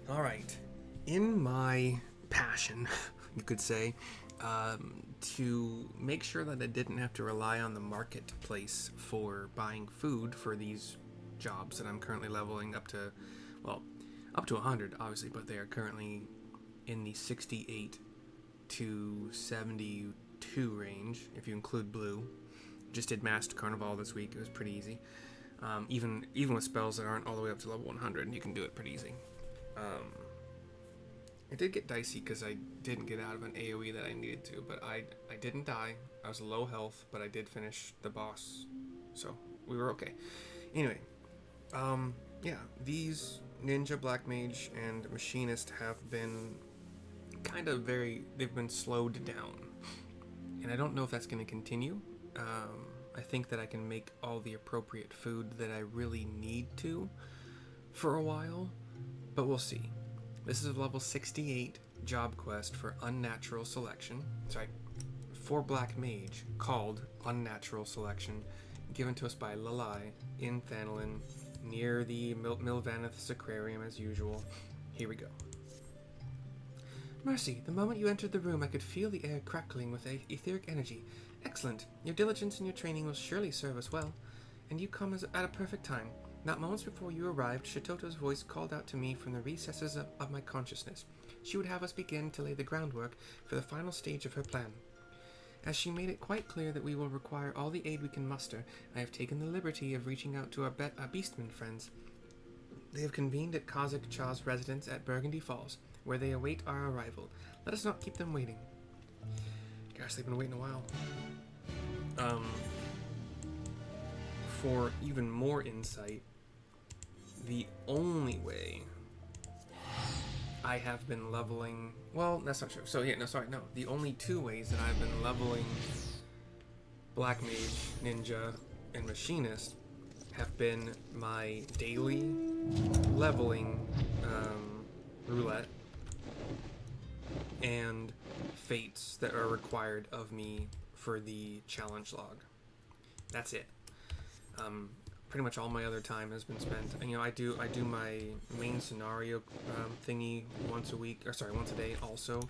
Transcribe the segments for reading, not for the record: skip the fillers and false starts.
Alright. In my passion, you could say, to make sure that I didn't have to rely on the marketplace for buying food for these jobs that I'm currently leveling up to, well, up to 100, obviously, but they are currently in the 68 to 72 range, if you include blue. Just did Masked Carnival this week. It was pretty easy. Even with spells that aren't all the way up to level 100, you can do it pretty easy. It did get dicey because I didn't get out of an AoE that I needed to, but I didn't die. I was low health, but I did finish the boss, so we were okay. Anyway, yeah, these Ninja, Black Mage, and Machinist have been kind of they've been slowed down, and I don't know if that's going to continue. I think that I can make all the appropriate food that I really need to for a while, but we'll see. This is a level 68 job quest for Unnatural Selection. Sorry, for Black Mage, called Unnatural Selection, given to us by Lalai in Thanalin, near the Milvaneth Sacrarium as usual. Here we go. Mercy, the moment you entered the room, I could feel the air crackling with etheric energy. Excellent. Your diligence and your training will surely serve us well. And you come at a perfect time. Not moments before you arrived, Shatotto's voice called out to me from the recesses of my consciousness. She would have us begin to lay the groundwork for the final stage of her plan. As she made it quite clear that we will require all the aid we can muster, I have taken the liberty of reaching out to our Beastman friends. They have convened at Kazakh Cha's residence at Burgundy Falls, where they await our arrival. Let us not keep them waiting. Gosh, they've been waiting a while. For even more insight, the only way I have been leveling... Well, that's not true. So, yeah, no, sorry, no. The only two ways that I've been leveling Black Mage, Ninja, and Machinist have been my daily leveling roulette and fates that are required of me for the challenge log. That's it. Pretty much all my other time has been spent, and I do my main scenario thingy once a day also,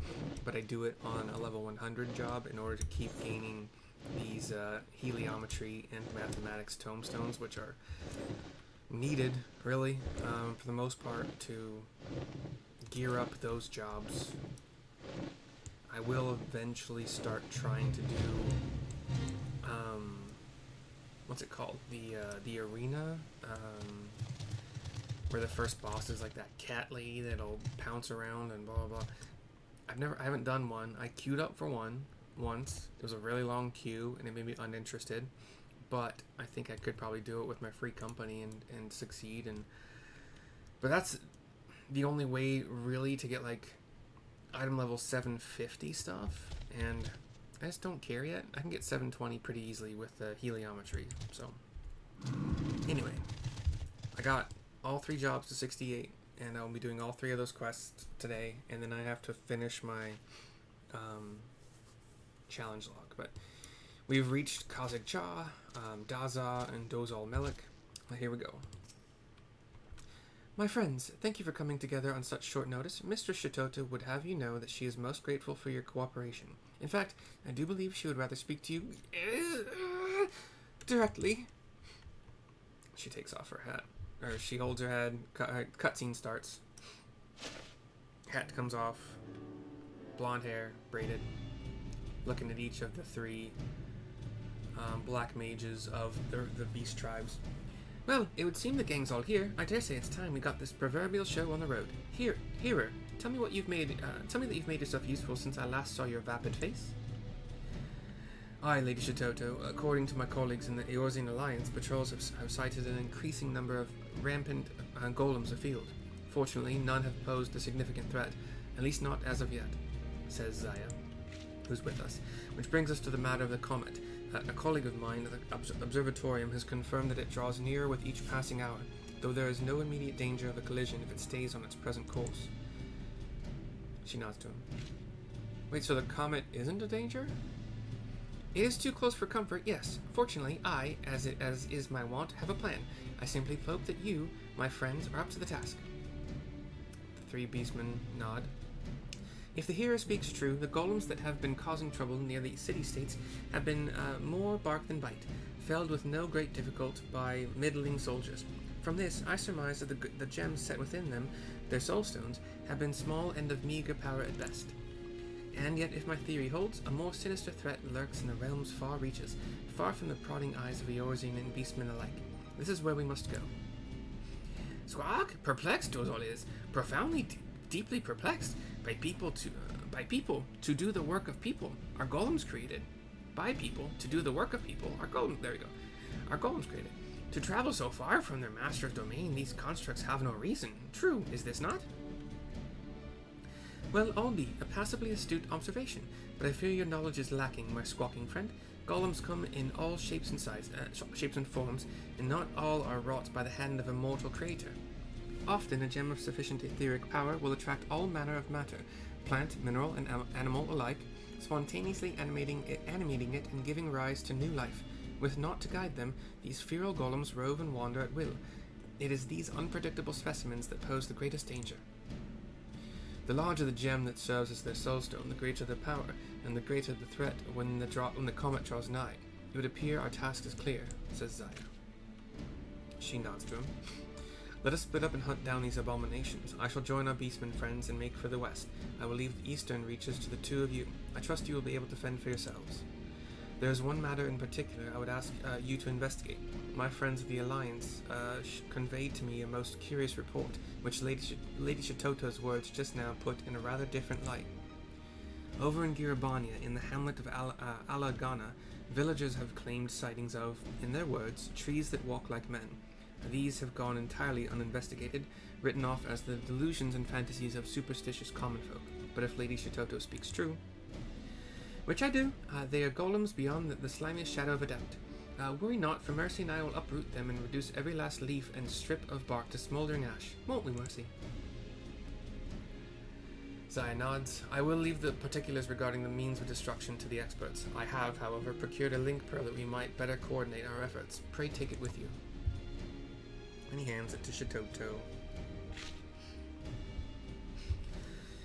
but I do it on a level 100 job in order to keep gaining these heliometry and mathematics tomestones, which are needed really for the most part to gear up those jobs. I will eventually start trying to do what's it called? The arena, where the first boss is like that cat lady that'll pounce around and blah blah blah. I haven't done one. I queued up for one once. It was a really long queue and it made me uninterested, but I think I could probably do it with my free company and succeed. But that's the only way really to get like item level 750 stuff, and I just don't care yet. I can get 720 pretty easily with the heliometry. So anyway, I got all 3 jobs to 68, and I'll be doing all 3 of those quests today, and then I have to finish my challenge log. But we've reached Kazakh Cha, Daza, and Dozal Melik. Here we go. My friends, thank you for coming together on such short notice. Mistress Shatotto would have you know that she is most grateful for your cooperation. In fact, I do believe she would rather speak to you directly. She takes off her hat. Or she holds her head. Cutscene starts. Hat comes off. Blonde hair, braided. Looking at each of the 3 black mages of the beast tribes. Well, it would seem the gang's all here. I dare say it's time we got this proverbial show on the road. Hearer, tell me what you've made. Tell me that you've made yourself useful since I last saw your vapid face. Aye, Lady Shatotto. According to my colleagues in the Eorzean Alliance, patrols have sighted an increasing number of rampant golems afield. Fortunately, none have posed a significant threat, at least not as of yet, says Zaya, who's with us. Which brings us to the matter of the comet. A colleague of mine at the observatorium has confirmed that it draws nearer with each passing hour, though there is no immediate danger of a collision if it stays on its present course. She nods to him. Wait, so the comet isn't a danger? It is too close for comfort, yes. Fortunately, I, as is my wont, have a plan. I simply hope that you, my friends, are up to the task. Three Beastmen nod. If the hero speaks true, the golems that have been causing trouble near the city-states have been more bark than bite, felled with no great difficulty by middling soldiers. From this, I surmise that the gems set within them, their soulstones, have been small and of meager power at best. And yet, if my theory holds, a more sinister threat lurks in the realm's far reaches, far from the prodding eyes of Eorzean and Beastmen alike. This is where we must go. Squawk, perplexed was all is, profoundly, deeply perplexed. By people to do the work of people, are golems created. By people to do the work of people, are golems. There we go. Are golems created. To travel so far from their master's domain, these constructs have no reason. True, is this not? Well, albeit a passably astute observation, but I fear your knowledge is lacking, my squawking friend. Golems come in all shapes and shapes and forms, and not all are wrought by the hand of a mortal creator. Often a gem of sufficient etheric power will attract all manner of matter, plant, mineral, and animal alike, spontaneously animating it and giving rise to new life. With naught to guide them, these feral golems rove and wander at will. It is these unpredictable specimens that pose the greatest danger. The larger the gem that serves as their soulstone, the greater the power, and the greater the threat when the comet draws nigh. It would appear our task is clear, says Zaya. She nods to him. Let us split up and hunt down these abominations. I shall join our beastmen friends and make for the west. I will leave the eastern reaches to the two of you. I trust you will be able to fend for yourselves. There is one matter in particular I would ask you to investigate. My friends of the Alliance conveyed to me a most curious report, which Lady Shatotto's words just now put in a rather different light. Over in Girabania, in the hamlet of Alagana, villagers have claimed sightings of, in their words, trees that walk like men. These have gone entirely uninvestigated, written off as the delusions and fantasies of superstitious common folk. But if Lady Shatotto speaks true, which I do, they are golems beyond the slimiest shadow of a doubt. Worry not, for Mercy and I will uproot them and reduce every last leaf and strip of bark to smoldering ash. Won't we, Mercy? Zaya nods. I will leave the particulars regarding the means of destruction to the experts. I have, however, procured a link pearl that we might better coordinate our efforts. Pray take it with you. And he hands it to Shatotto.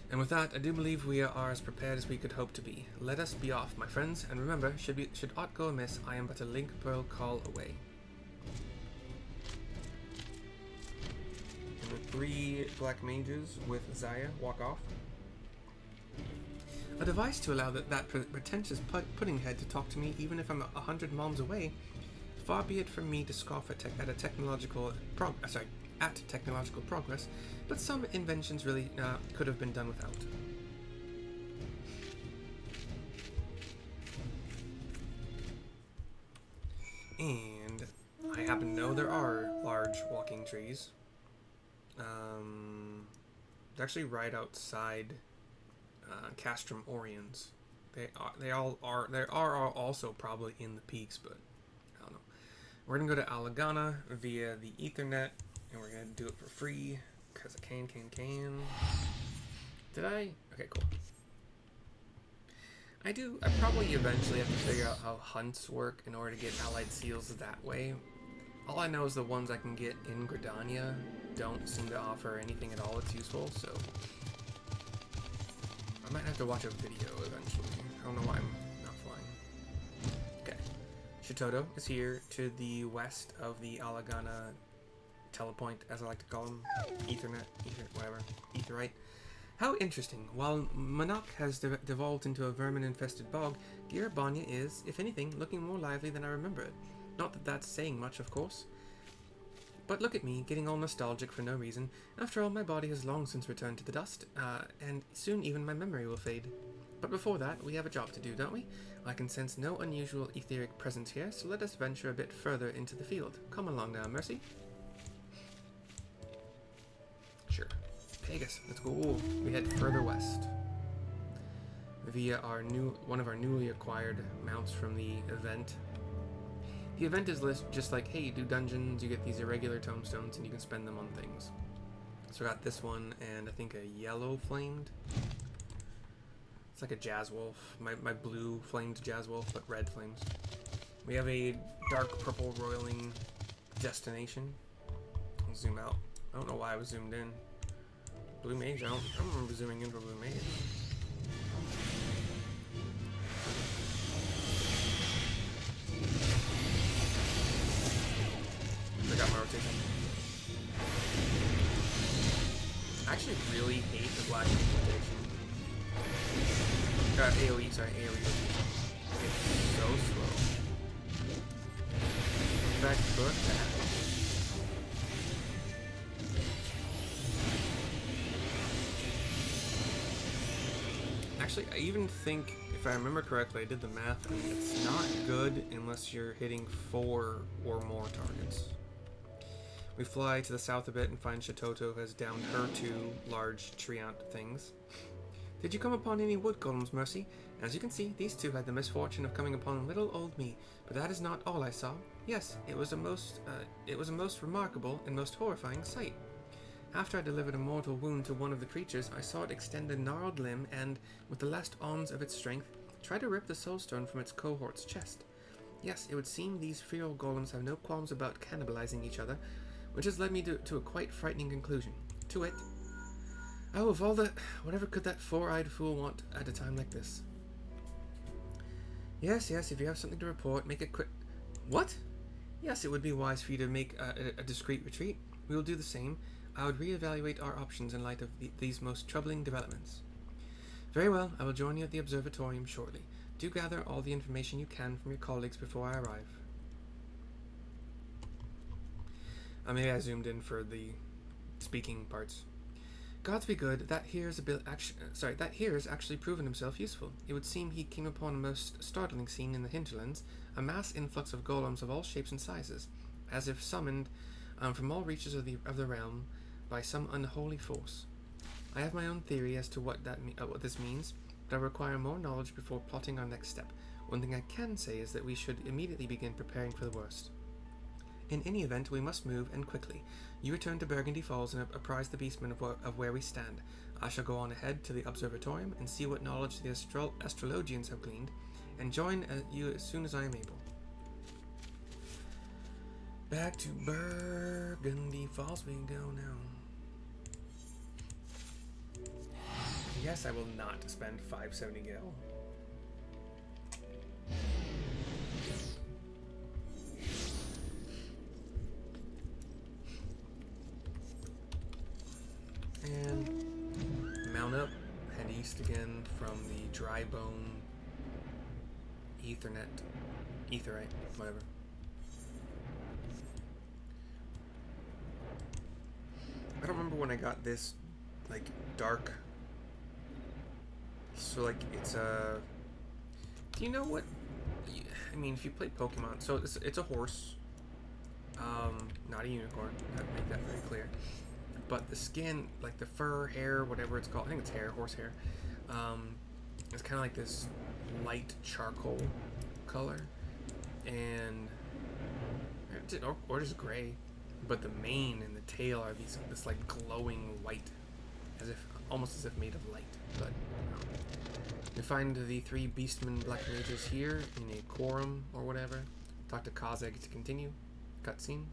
And with that, I do believe we are as prepared as we could hope to be. Let us be off, my friends, and remember, should aught go amiss, I am but a link pearl call away. And the three black mages with Zaya walk off. A device to allow that pretentious puddinghead to talk to me even if I'm 100 miles away. Far be it from me to scoff at technological progress, but some inventions really could have been done without. And I happen to know there are large walking trees. They're actually right outside Castrum Oriens. They are also probably in the peaks, but I don't know. We're gonna go to Alagana via the Ethernet, and we're gonna do it for free because I can. Did I? Okay, cool. I probably eventually have to figure out how hunts work in order to get allied seals that way. All I know is the ones I can get in Gridania don't seem to offer anything at all that's useful, so I might have to watch a video eventually. I don't know why I'm not flying. Okay. Shatotto is here to the west of the Alagana telepoint, as I like to call them. Etherite. How interesting. While Monarch has devolved into a vermin-infested bog, Girabania is, if anything, looking more lively than I remember it. Not that that's saying much, of course. But look at me, getting all nostalgic for no reason. After all, my body has long since returned to the dust, and soon even my memory will fade. But before that, we have a job to do, don't we? I can sense no unusual etheric presence here, so let us venture a bit further into the field. Come along now, Mercy. Sure. Pegasus, let's go. We head further west via one of our newly acquired mounts from the event. The event is just like, hey, you do dungeons, you get these irregular tomestones, and you can spend them on things. So I got this one, and I think a yellow flamed. It's like a jazz wolf. My blue flamed jazz wolf, but red flames. We have a dark purple roiling destination. I'll zoom out. I don't know why I was zoomed in. Blue mage? I don't remember zooming in for blue mage. I got my rotation. I actually really hate the black rotation. AoE, sorry, AoE rotation. It's so slow. In fact, look at that. Actually, I even think, if I remember correctly, I did the math, and it's not good unless you're hitting 4 or more targets. We fly to the south a bit and find Shatotto has downed her 2 large treant things. Did you come upon any wood golems, Mercy? As you can see, these 2 had the misfortune of coming upon little old me, but that is not all I saw. Yes, it was a most remarkable and most horrifying sight. After I delivered a mortal wound to one of the creatures, I saw it extend a gnarled limb and, with the last ounce of its strength, try to rip the soulstone from its cohort's chest. Yes, it would seem these feral golems have no qualms about cannibalizing each other, which has led me to a quite frightening conclusion. To it, oh, of all the... whatever could that 4-eyed fool want at a time like this? Yes, if you have something to report, make it quick. What? Yes, it would be wise for you to make a discreet retreat. We will do the same. I would reevaluate our options in light of these most troubling developments. Very well, I will join you at the observatorium shortly. Do gather all the information you can from your colleagues before I arrive. Maybe I zoomed in for the speaking parts. Gods be good, that here has actually proven himself useful. It would seem he came upon a most startling scene in the hinterlands, a mass influx of golems of all shapes and sizes, as if summoned from all reaches of the realm by some unholy force. I have my own theory as to what this means, but I require more knowledge before plotting our next step. One thing I can say is that we should immediately begin preparing for the worst. In any event, we must move, and quickly. You return to Burgundy Falls and apprise the Beastmen of where we stand. I shall go on ahead to the observatorium and see what knowledge the astrologians have gleaned, and join you as soon as I am able. Back to Burgundy Falls we go now. Yes, I will not spend 570 gil. And mount up, head east again from the dry bone etherite, whatever. I don't remember when I got this, like, dark. So, like, it's a... Do you know what... I mean, if you play Pokemon... So, it's a horse. Not a unicorn. I have to make that very clear. But the skin, like the fur, hair, whatever it's called, I think it's hair, horse hair, it's kind of like this light charcoal color, and or just gray. But the mane and the tail are this like glowing white, almost as if made of light. But you find the 3 Beastman Black Mages here in a quorum or whatever. Talk to Kazeg to continue. Cutscene.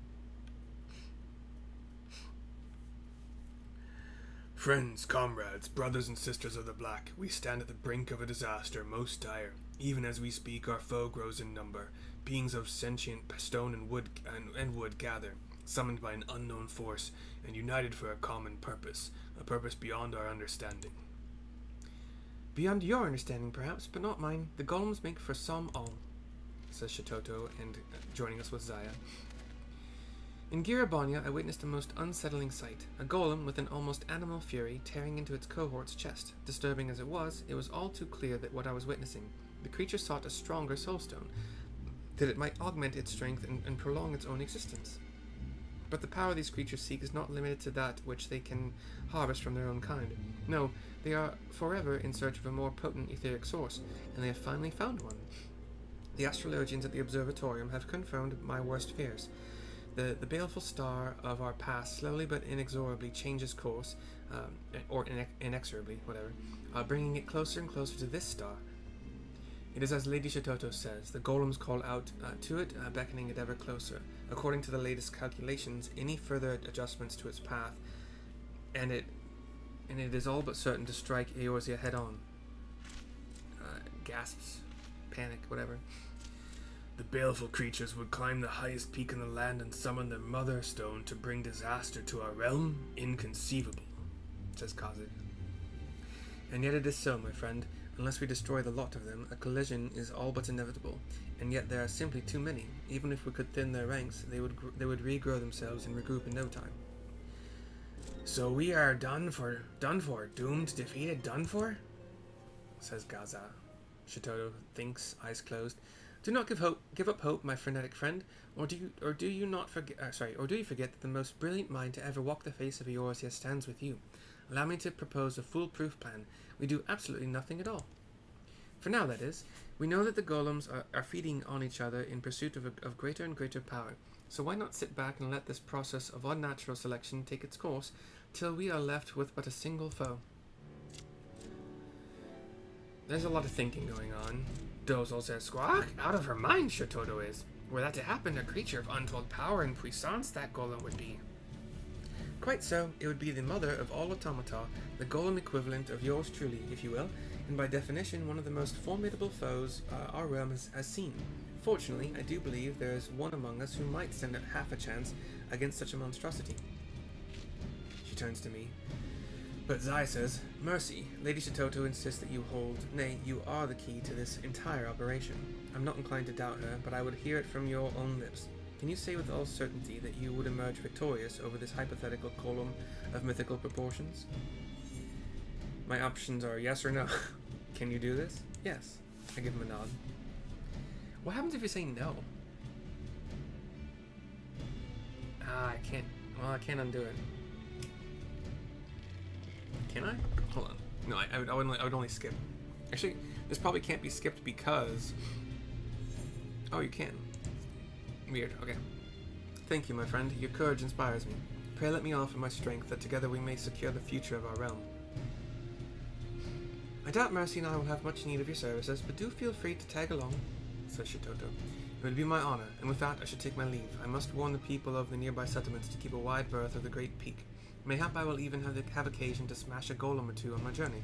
Friends, comrades, brothers and sisters of the Black, we stand at the brink of a disaster most dire. Even as we speak, our foe grows in number. Beings of sentient stone and wood gather, summoned by an unknown force, and united for a common purpose, a purpose beyond our understanding. Beyond your understanding, perhaps, but not mine. The golems make for some all, says Shatotto, and joining us with Zaya. In Girabanya, I witnessed a most unsettling sight. A golem with an almost animal fury tearing into its cohort's chest. Disturbing as it was all too clear that what I was witnessing. The creature sought a stronger soulstone, that it might augment its strength and prolong its own existence. But the power these creatures seek is not limited to that which they can harvest from their own kind. No, they are forever in search of a more potent etheric source, and they have finally found one. The astrologians at the observatorium have confirmed my worst fears. The baleful star of our past slowly but inexorably changes course, or inexorably, whatever, bringing it closer and closer to this star. It is as Lady Shatotto says, the golems call out to it, beckoning it ever closer. According to the latest calculations, any further adjustments to its path, and it and it is all but certain to strike Eorzea head-on. Gasps, panic, whatever. The baleful creatures would climb the highest peak in the land and summon the Mother Stone to bring disaster to our realm? Inconceivable, says Khazid. And yet it is so, my friend. Unless we destroy the lot of them, a collision is all but inevitable. And yet there are simply too many. Even if we could thin their ranks, they would regrow themselves and regroup in no time. So we are done for, doomed, defeated, done for? Says Gaza. Shatotto thinks, eyes closed. Do not give up hope, my frenetic friend, or do you forget that the most brilliant mind to ever walk the face of Eorzea stands with you? Allow me to propose a foolproof plan. We do absolutely nothing at all. For now, that is. We know that the golems are feeding on each other in pursuit of greater and greater power. So why not sit back and let this process of unnatural selection take its course, till we are left with but a single foe? There's a lot of thinking going on. Dozal says, Squawk? Out of her mind, Shatotto is. Were that to happen, a creature of untold power and puissance that golem would be. Quite so, it would be the mother of all automata, the golem equivalent of yours truly, if you will, and by definition one of the most formidable foes our realm has seen. Fortunately, I do believe there is one among us who might stand at half a chance against such a monstrosity. She turns to me. But Zai says, Mercy, Lady Shatotto insists that you hold, nay, you are the key to this entire operation. I'm not inclined to doubt her, but I would hear it from your own lips. Can you say with all certainty that you would emerge victorious over this hypothetical column of mythical proportions? My options are yes or no. Can you do this? Yes. I give him a nod. What happens if you say no? I can't. Well, I can't undo it. Can I? Hold on. No, I would only skip. Actually, this probably can't be skipped because... Oh, you can. Weird. Okay. Thank you, my friend. Your courage inspires me. Pray let me offer my strength that together we may secure the future of our realm. I doubt Mercy and I will have much need of your services, but do feel free to tag along, said Shatotto. It would be my honor, and with that I should take my leave. I must warn the people of the nearby settlements to keep a wide berth of the great peak. Mayhap I will even have occasion to smash a golem or two on my journey.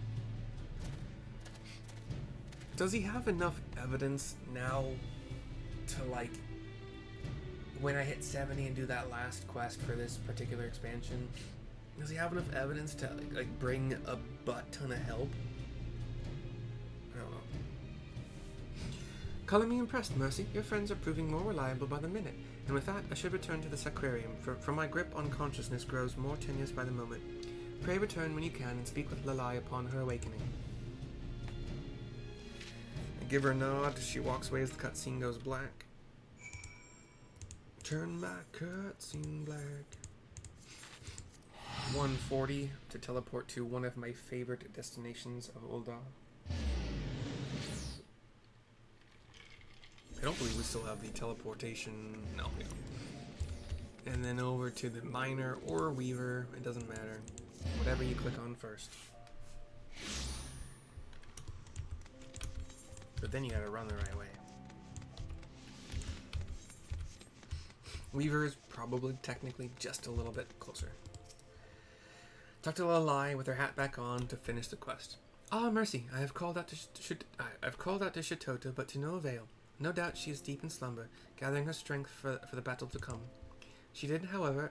Does he have enough evidence now to, like, when I hit 70 and do that last quest for this particular expansion, does he have enough evidence to, like bring a butt ton of help? I don't know. Color me impressed, Mercy. Your friends are proving more reliable by the minute. And with that, I should return to the Sacrarium, for my grip on consciousness grows more tenuous by the moment. Pray return when you can and speak with Lalai upon her awakening. I give her a nod. She walks away as the cutscene goes black. Turn my cutscene black. 140 to teleport to one of my favorite destinations of Ul'dah. I don't believe we still have the teleportation. No, we don't. And then over to the miner or weaver. It doesn't matter. Whatever you click on first. But then you gotta run the right way. Weaver is probably technically just a little bit closer. Talk to Lalai with her hat back on to finish the quest. Ah, Mercy, I have called out to Shatotto, but to no avail. No doubt she is deep in slumber, gathering her strength for the battle to come. She did, however,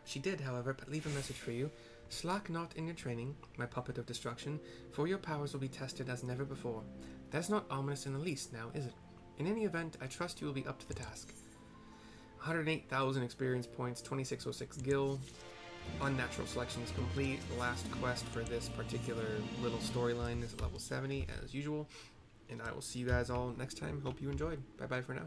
leave a message for you. Slack not in your training, my puppet of destruction, for your powers will be tested as never before. That's not ominous in the least, now, is it? In any event, I trust you will be up to the task. 108,000 experience points, 2606 gil. Unnatural selection is complete. The last quest for this particular little storyline is at level 70, as usual. And I will see you guys all next time. Hope you enjoyed. Bye-bye for now.